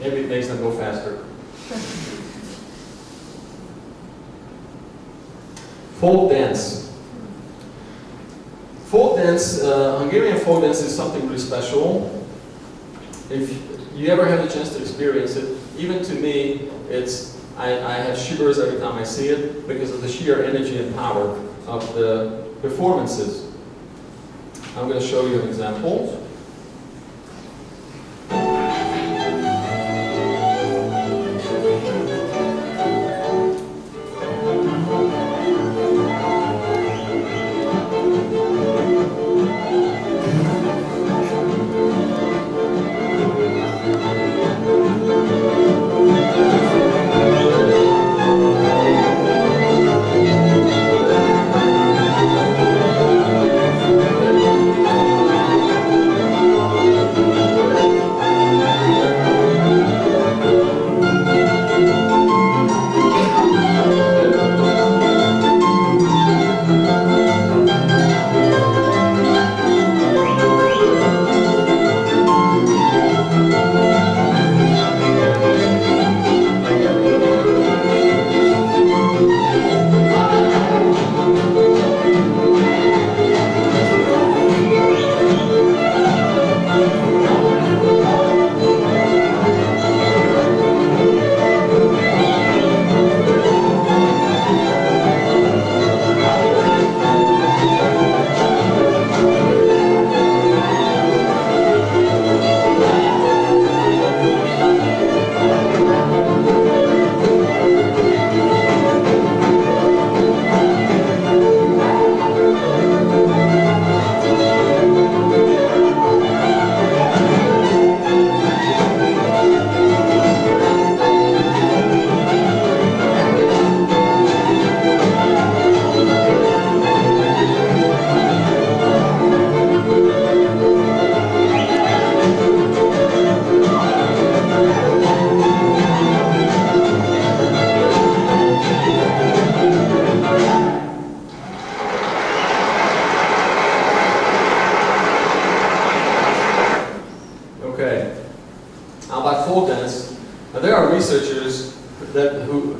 Maybe it makes them go faster. Folk dance. Folk dance, Hungarian folk dance is something really special. If you ever have the chance to experience it, even to me, I have shivers every time I see it because of the sheer energy and power of the performances. I'm going to show you an example.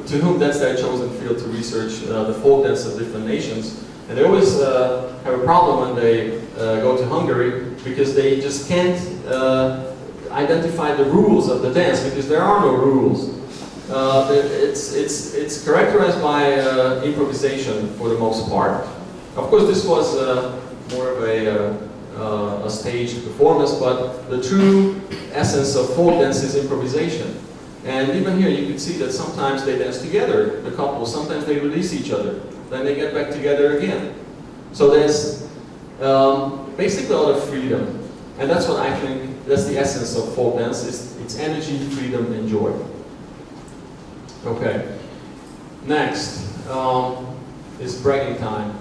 To whom that's their chosen field to research the folk dance of different nations. And they always have a problem when they go to Hungary because they just can't identify the rules of the dance because there are no rules. It's characterized by improvisation for the most part. Of course, this was more of a staged performance, but the true essence of folk dance is improvisation. And even here you can see that sometimes they dance together, the couple, sometimes they release each other, then they get back together again. So there's basically a lot of freedom. And that's what I think, that's the essence of folk dance, it's energy, freedom, and joy. Okay, next is bragging time.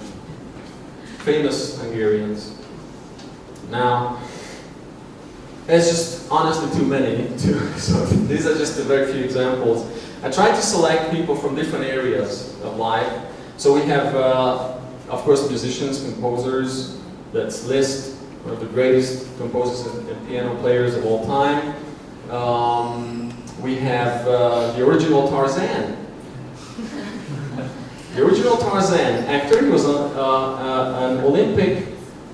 Famous Hungarians. Now, there's just honestly too many, so these are just a very few examples. I tried to select people from different areas of life. So we have, of course, musicians, composers, that's Liszt, one of the greatest composers and piano players of all time. We have the original Tarzan. The original Tarzan actor, he was an Olympic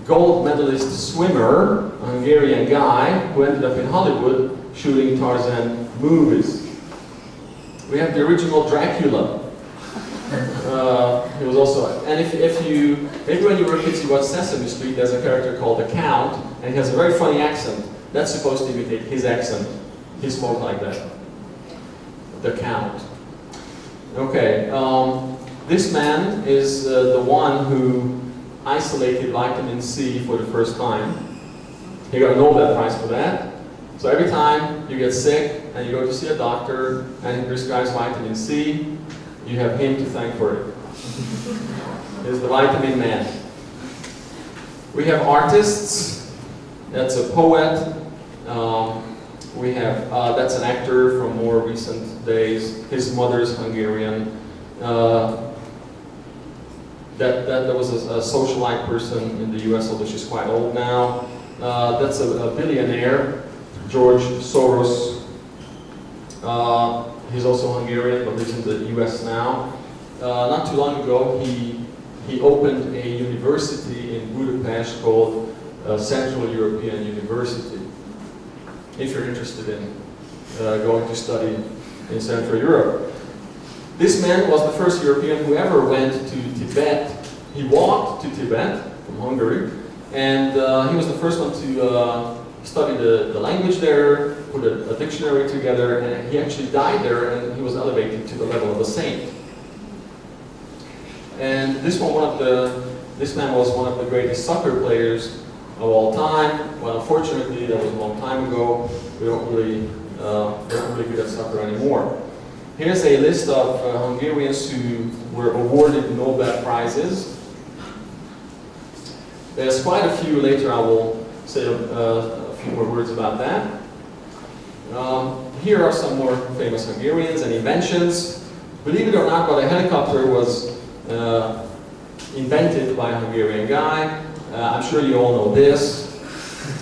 gold medalist swimmer, a Hungarian guy who ended up in Hollywood shooting Tarzan movies. We have the original Dracula. He was also, and if you, maybe when you were kids you watched Sesame Street, there's a character called the Count, and he has a very funny accent. That's supposed to imitate his accent. He spoke like that. The Count. Okay, this man is the one who isolated vitamin C for the first time. He got a Nobel Prize for that. So every time you get sick and you go to see a doctor and he prescribes vitamin C, you have him to thank for it. He's the vitamin man. We have artists. That's a poet. We have, that's an actor from more recent days. His mother's Hungarian. That was a socialite person in the US, although she's quite old now. That's a billionaire, George Soros. He's also Hungarian, but lives in the US now. Not too long ago, he opened a university in Budapest called Central European University. If you're interested in going to study in Central Europe. This man was the first European who ever went to Tibet. He walked to Tibet from Hungary, and he was the first one to study the language there, put a dictionary together, and he actually died there, and he was elevated to the level of a saint. And this man was one of the greatest soccer players of all time. Well, unfortunately, that was a long time ago. We don't really good at soccer anymore. Here's a list of Hungarians who were awarded Nobel Prizes. There's quite a few. Later I will say a few more words about that. Here are some more famous Hungarians and inventions. Believe it or not, but a helicopter was invented by a Hungarian guy. I'm sure you all know this.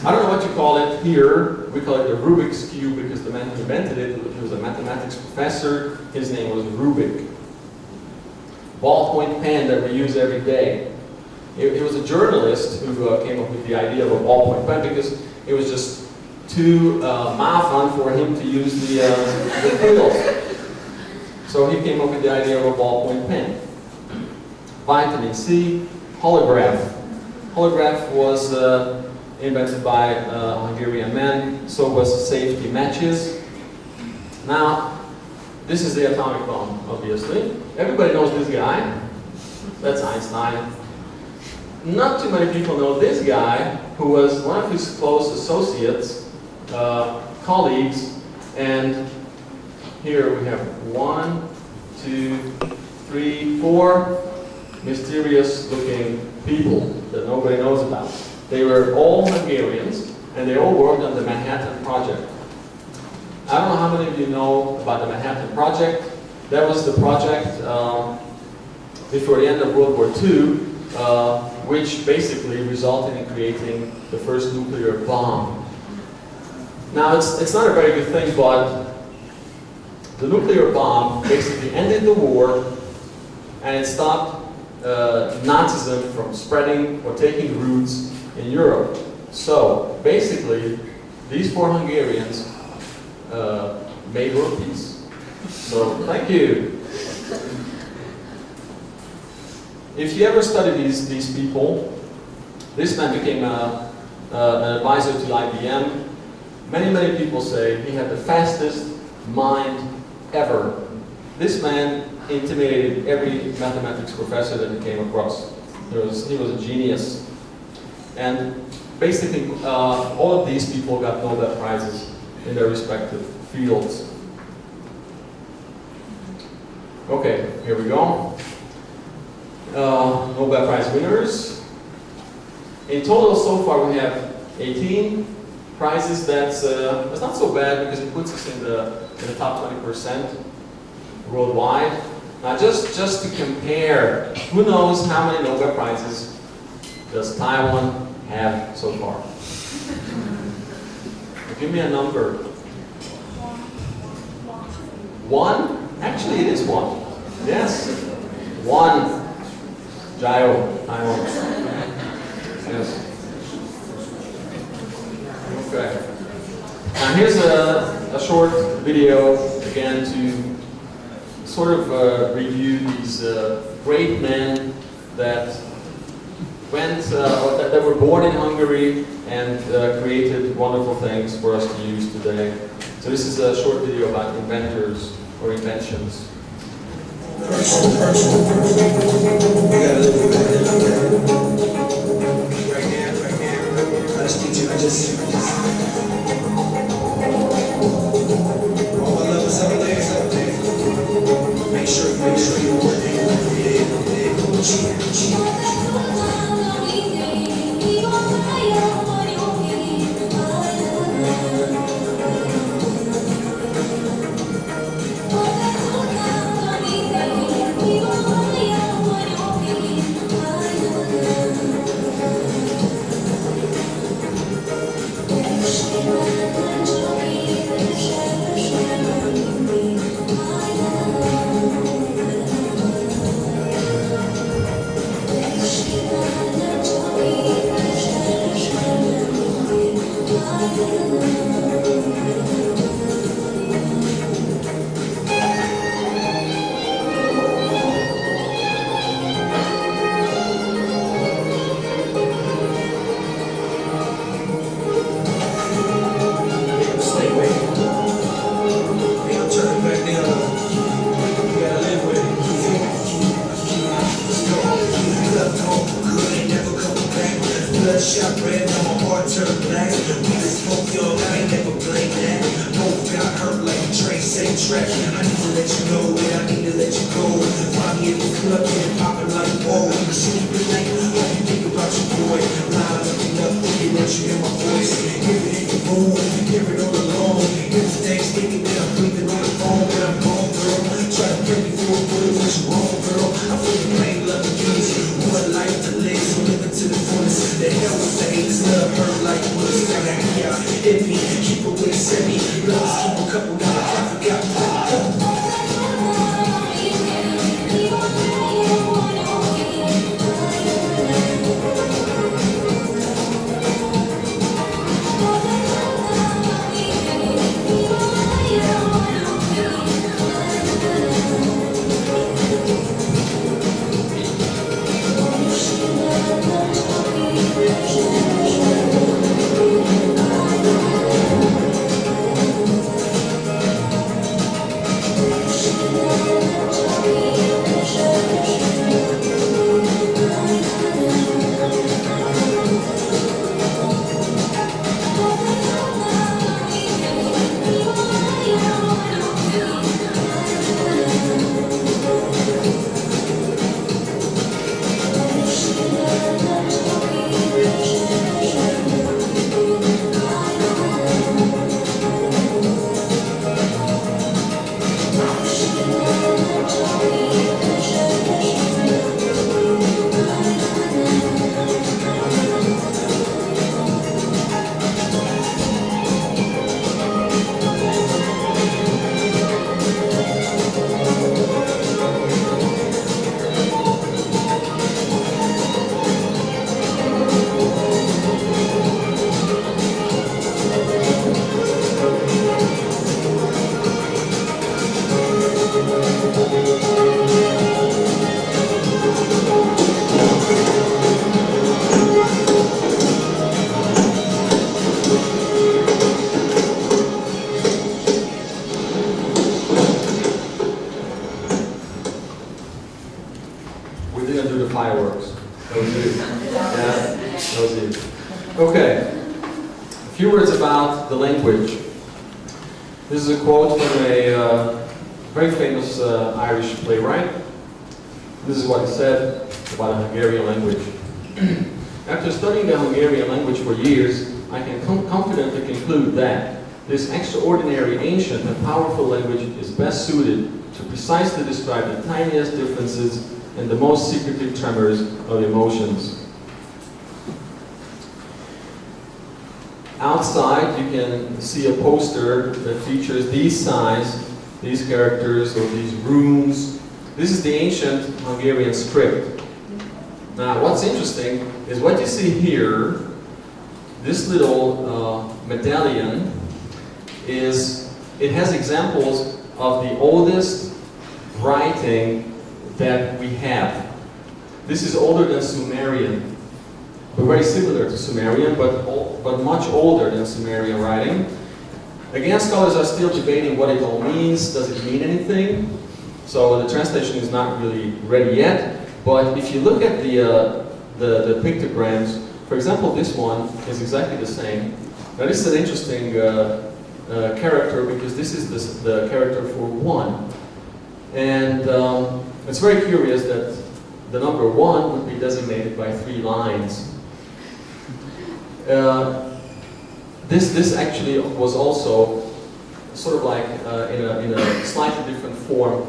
I don't know what you call it here. We call it the Rubik's Cube because the man who invented it, he was a mathematics professor. His name was Rubik. Ballpoint pen that we use every day. He was a journalist who came up with the idea of a ballpoint pen because it was just too fun for him to use the quills. So he came up with the idea of a ballpoint pen. Vitamin C, holograph. Holograph was invented by a Hungarian man, so was safety matches. Now, this is the atomic bomb, obviously. Everybody knows this guy. That's Einstein. Not too many people know this guy, who was one of his close associates, colleagues, and here we have 1, 2, 3, 4 mysterious-looking people that nobody knows about. They were all Hungarians, and they all worked on the Manhattan Project. I don't know how many of you know about the Manhattan Project. That was the project before the end of World War II, which basically resulted in creating the first nuclear bomb. Now, it's not a very good thing, but the nuclear bomb basically ended the war, and it stopped Nazism from spreading or taking roots in Europe. So, basically, these 4 Hungarians made world peace. So, thank you. If you ever study these people, this man became an advisor to IBM. Many people say he had the fastest mind ever. This man intimidated every mathematics professor that he came across. He was a genius. And basically, all of these people got Nobel Prizes in their respective fields. Okay, here we go. Nobel Prize winners. In total, so far, we have 18 prizes. That's not so bad because it puts us in the top 20% worldwide. Now, just to compare, who knows how many Nobel Prizes does Taiwan have so far? Give me a number. 1? Actually, it is 1. Yes, 1. Jayo, Taiwan. Yes. Okay. Now here's a short video again to sort of review these great men that that were born in Hungary and created wonderful things for us to use today. So this is a short video about inventors or inventions. Make sure you work it. Bloodshot red on my heart turned black. We smoke young, I ain't never blame that. Both got hurt like a train, same track. I need to let you know that I need to let you go. Find me in the club, getting poppin' like whoa. You sleep at night, all you think about your boy. Loud looking up, thinking that you hear my voice. Hear it in your room, hear it all alone. It's Thanksgiving, then I'm breathing on the phone, but I'm gone, girl. Try to pray before it was what's wrong, girl. I feel the pain, love and easy. One life to live, so live it to the fullest. The hell with the haters, love hurt like bullets. Gotta be out, envy, keep it with a semi. Brothers keep a couple, now I forgot. We didn't do the fireworks. That was you. Yeah, that was you. Okay. A few words about the language. This is a quote from a very famous Irish playwright. This is what he said about the Hungarian language. After studying the Hungarian language for years, I can confidently conclude that this extraordinary, ancient, and powerful language is best suited to precisely describe the tiniest differences and the most secretive tremors of emotions. Outside, you can see a poster that features these signs, these characters, or these runes. This is the ancient Hungarian script. Now, what's interesting is what you see here, this little medallion, it has examples of the oldest writing that we have. This is older than Sumerian, but very similar to Sumerian, but much older than Sumerian writing. Again, scholars are still debating what it all means. Does it mean anything? So the translation is not really ready yet. But if you look at the pictograms, for example, this one is exactly the same. Now this is an interesting character because this is the character for 1. And it's very curious that the number 1 would be designated by 3 lines. This actually was also sort of like in a slightly different form.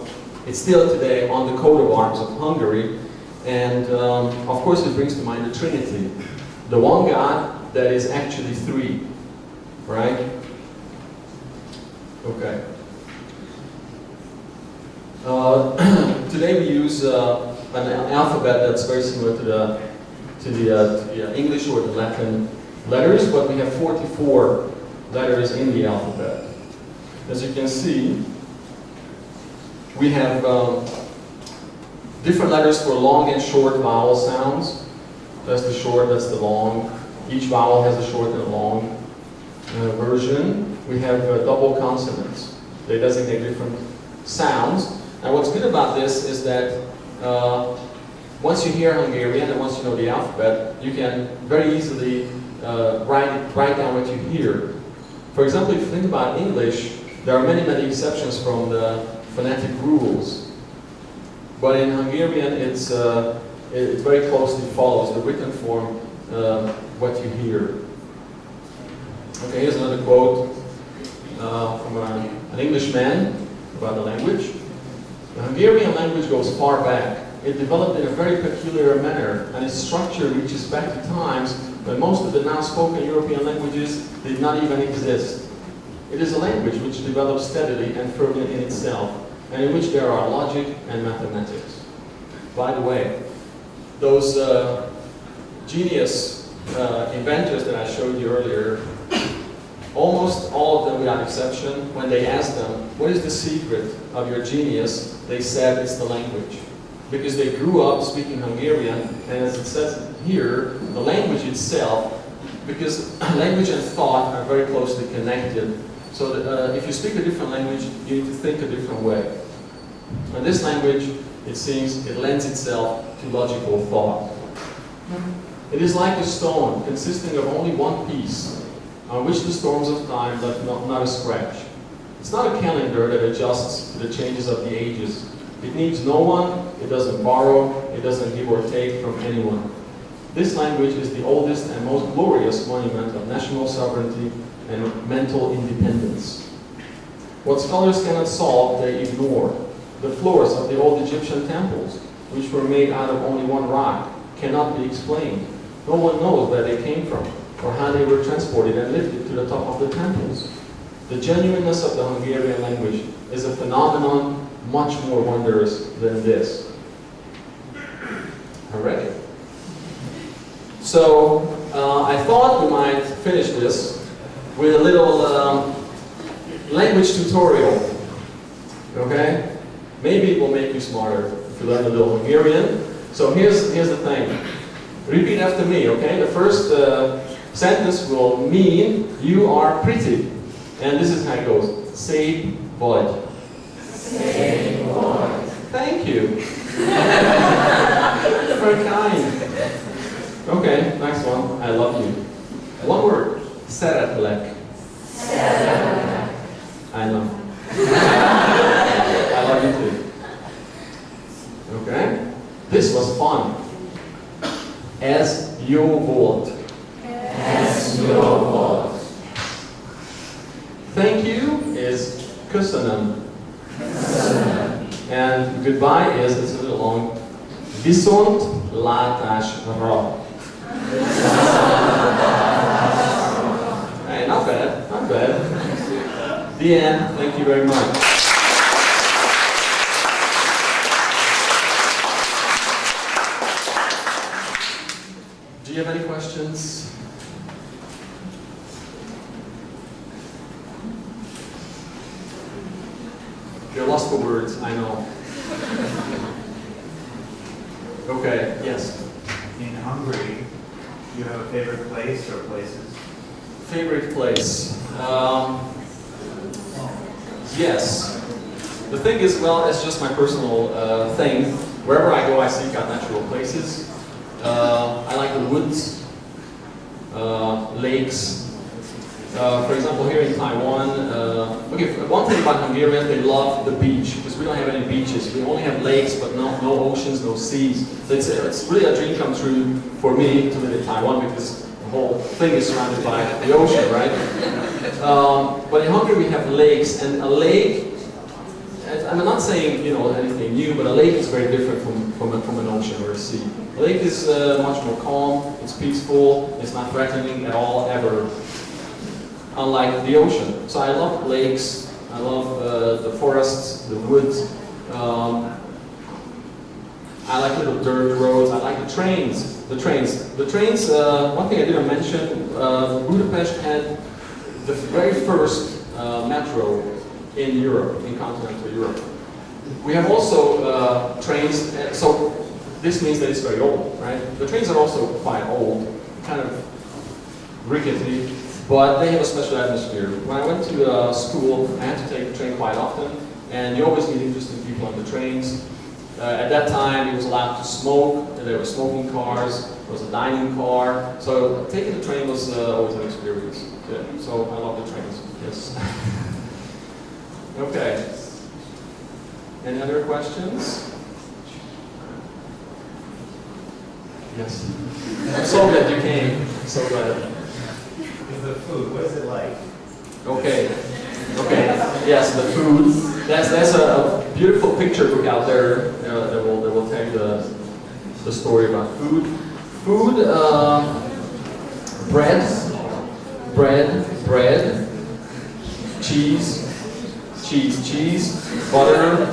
It's still today on the coat of arms of Hungary. And of course it brings to mind the Trinity. The one God that is actually 3, right? Okay. Today we use an alphabet that's very similar to the English or the Latin letters, but we have 44 letters in the alphabet. As you can see, we have different letters for long and short vowel sounds. That's the short, that's the long. Each vowel has a short and a long version. We have double consonants. They designate different sounds. And what's good about this is that once you hear Hungarian and once you know the alphabet, you can very easily write down what you hear. For example, if you think about English, there are many, many exceptions from the phonetic rules. But in Hungarian, it very closely follows the written form, what you hear. Okay, here's another quote from an Englishman about the language. The Hungarian language goes far back. It developed in a very peculiar manner, and its structure reaches back to times when most of the now spoken European languages did not even exist. It is a language which develops steadily and firmly in itself, and in which there are logic and mathematics. By the way, those genius inventors that I showed you earlier, almost all of them without exception, when they asked them, what is the secret of your genius, they said it's the language. Because they grew up speaking Hungarian, and as it says here, the language itself, because language and thought are very closely connected, so that, if you speak a different language, you need to think a different way. And this language, it seems, it lends itself to logical thought. It is like a stone consisting of only one piece, on which the storms of time left not a scratch. It's not a calendar that adjusts to the changes of the ages. It needs no one, it doesn't borrow, it doesn't give or take from anyone. This language is the oldest and most glorious monument of national sovereignty and mental independence. What scholars cannot solve, they ignore. The floors of the old Egyptian temples, which were made out of only one rock, cannot be explained. No one knows where they came from, or how they were transported and lifted to the top of the temples. The genuineness of the Hungarian language is a phenomenon much more wondrous than this. Alright. So, I thought we might finish this with a little language tutorial. Okay? Maybe it will make you smarter if you learn a little Hungarian. So here's the thing. Repeat after me, okay? The first sentence will mean you are pretty. And this is how it goes. Szép vagy. Szép vagy. Thank you. Very kind. Okay, next one. I love you. One word. Szeretlek. Szeretlek. I know. I love you too. Okay? This was fun. Ez jó volt. Ez jó volt. Thank you is köszönöm. Köszönöm. And goodbye is, it's a little long, viszont látásra. Hey, not bad, not bad. The end. Thank you very much. Do you have any questions? You're lost for words, I know. Okay, yes. In Hungary, do you have a favorite place or places? Favorite place? Yes. The thing is, well, it's just my personal thing. Wherever I go, I seek out natural places. I like the woods, lakes. For example, here in Taiwan, okay, one thing about Hungarians, they love the beach, because we don't have any beaches. We only have lakes, but no oceans, no seas. So it's really a dream come true for me to live in Taiwan, because the whole thing is surrounded by the ocean, right? But in Hungary we have lakes, and a lake, I'm not saying anything new, but a lake is very different from an ocean or a sea. A lake is much more calm, it's peaceful, it's not threatening at all, ever. Unlike the ocean. So I love lakes, I love the forests, the woods. I like little dirt roads, I like the trains. One thing I didn't mention, Budapest had the very first metro in Europe, in continental Europe. We have also trains, so this means that it's very old, right? The trains are also quite old, kind of rickety, but they have a special atmosphere. When I went to school, I had to take the train quite often, and you always meet interesting people on the trains. At that time, it was allowed to smoke, and there were smoking cars, there was a dining car, so taking the train was always an experience. Yeah. So I love the trains, yes. Okay. Any other questions? Yes. I'm so glad you came. I'm so glad. The food, what is it like? Okay. Okay. Yes, the food. There's a beautiful picture book out there that will tell you the story about food. Food, bread, cheese, butter,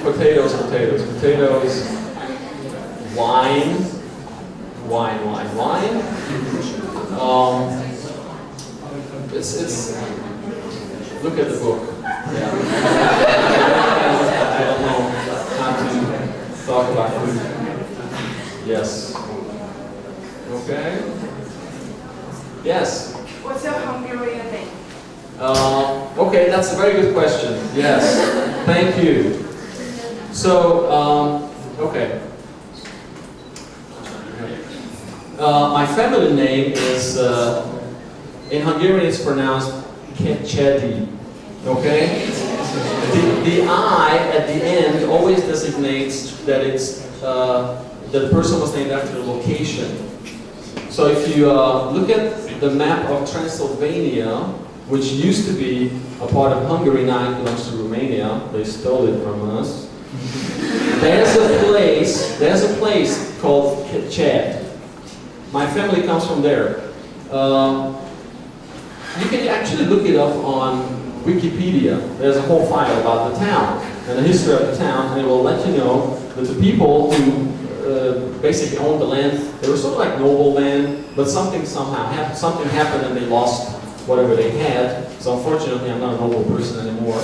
potatoes, wine. It's look at the book. Yeah. I don't know how to talk about food. Yes. Okay. Yes. What's your Hungarian name? Okay, that's a very good question. Yes. Thank you. So, okay. My family name is, in Hungarian it's pronounced Kecedi, okay? The I at the end always designates that that the person was named after the location. So if you look at the map of Transylvania, which used to be a part of Hungary, now it belongs to Romania, they stole it from us. There's a place called Keced. My family comes from there. You can actually look it up on Wikipedia. There's a whole file about the town and the history of the town, and it will let you know that the people who basically owned the land, they were sort of like noblemen, but something happened and they lost whatever they had. So unfortunately, I'm not a noble person anymore.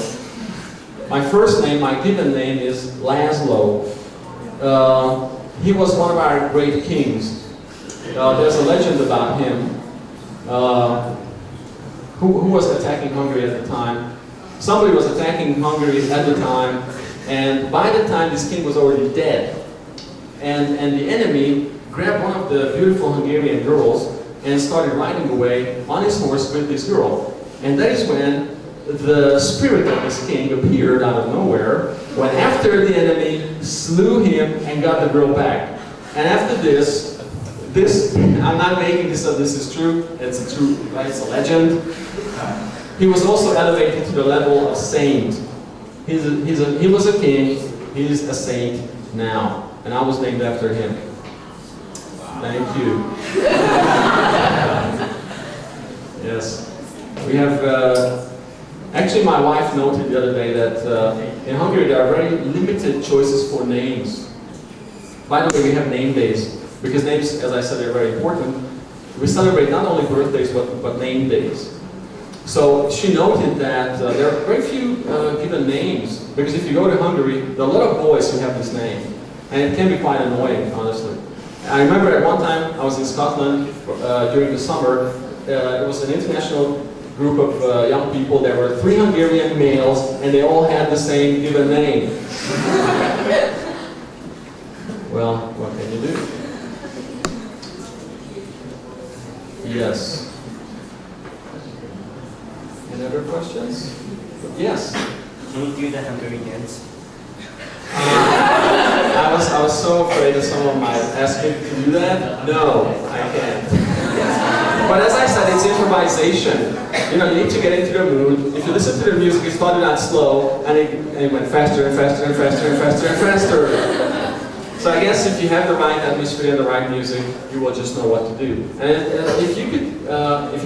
My first name, my given name, is Laszlo. He was one of our great kings. There's a legend about him. Who was attacking Hungary at the time? Somebody was attacking Hungary at the time, and by the time this king was already dead. And the enemy grabbed one of the beautiful Hungarian girls and started riding away on his horse with this girl. And that is when the spirit of this king appeared out of nowhere, went after the enemy, slew him, and got the girl back. And after this, I'm not making this up, this is true, it's a true, right? It's a legend. He was also elevated to the level of saint. He was a king, he's a saint now. And I was named after him. Thank you. Yes. We have, actually my wife noted the other day that in Hungary there are very limited choices for names. By the way, we have name days. Because names, as I said, are very important. We celebrate not only birthdays, but name days. So she noted that there are very few given names. Because if you go to Hungary, there are a lot of boys who have this name. And it can be quite annoying, honestly. I remember at one time, I was in Scotland during the summer. It was an international group of young people. There were 3 Hungarian males, and they all had the same given name. Well, what can you do? Yes. Any other questions? Yes. Can you do the Hungarians? I was so afraid that someone might ask me to do that. No, I can't. But as I said, it's improvisation. You know, you need to get into the mood. If you listen to the music, it started out slow, and it went faster and faster and faster and faster and faster. So I guess if you have the right atmosphere and the right music, you will just know what to do. And if you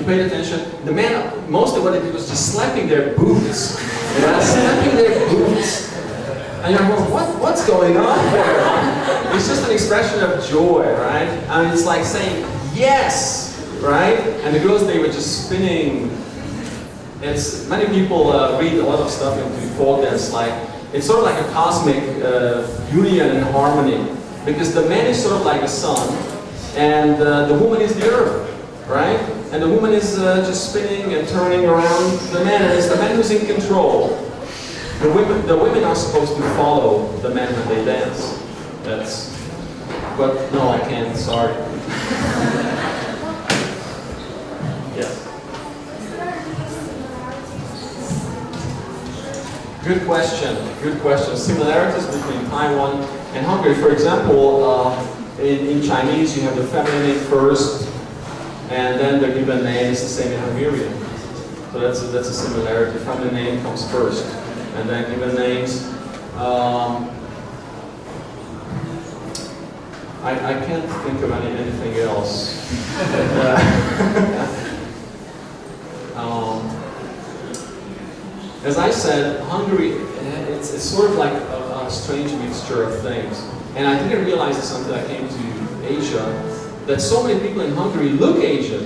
paid attention, the man, mostly what they did was just slapping their boots. Slapping their boots. And you're like, what's going on there? It's just an expression of joy, right? I mean, it's like saying, yes! right? And the girls, they were just spinning. It's, many people read a lot of stuff into folk dance, like, it's sort of like a cosmic union and harmony. Because the man is sort of like the sun, and the woman is the earth, right? And the woman is just spinning and turning around the man, and it's the man who's in control. The women are supposed to follow the men when they dance. That's, but no, I can't, sorry. Yes. Good question, good question. Similarities between Taiwan and Hungary. For example, in Chinese you have the feminine name first, and then the given name is the same in Hungarian. So that's a similarity. Feminine name comes first, and then given names. I can't think of anything else. As I said, Hungary, it's sort of like a strange mixture of things. And I didn't realize this until I came to Asia, that so many people in Hungary look Asian.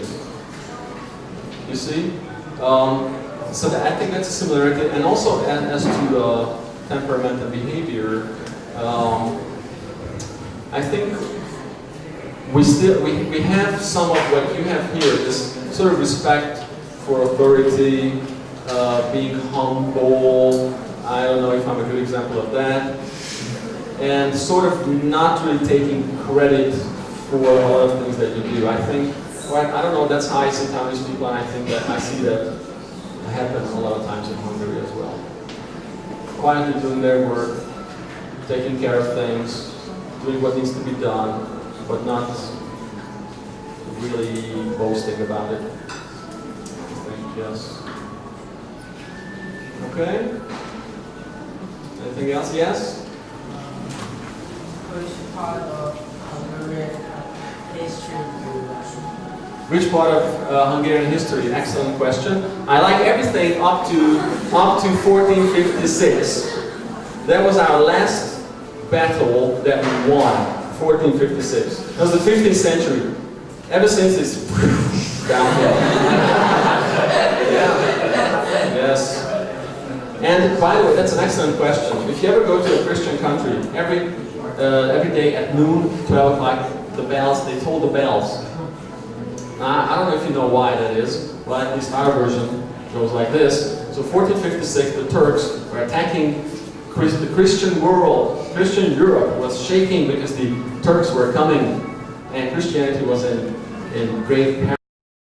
You see? So I think that's a similarity. And also as to temperament and behavior, I think we have some of what you have here, this sort of respect for authority, being humble. I don't know if I'm a good example of that. And sort of not really taking credit for a lot of things that you do. I think, well, I don't know, that's how I see Taiwanese people, and I think that I see that happen a lot of times in Hungary as well. Quietly doing their work, taking care of things, doing what needs to be done, but not really boasting about it. I think, yes. Okay? Anything else? Yes? Which part of Hungarian history do you like? Which part of Hungarian history? Excellent question. I like everything up to 1456. That was our last battle that we won, 1456. That was the 15th century. Ever since it's downhill. Yeah. Yes. And by the way, that's an excellent question. If you ever go to a Christian country, every day at noon, 12 o'clock, the bells, they toll the bells. I don't know if you know why that is, but at least our version goes like this. So 1456, the Turks were attacking the Christian world. Christian Europe was shaking because the Turks were coming, and Christianity was in grave peril.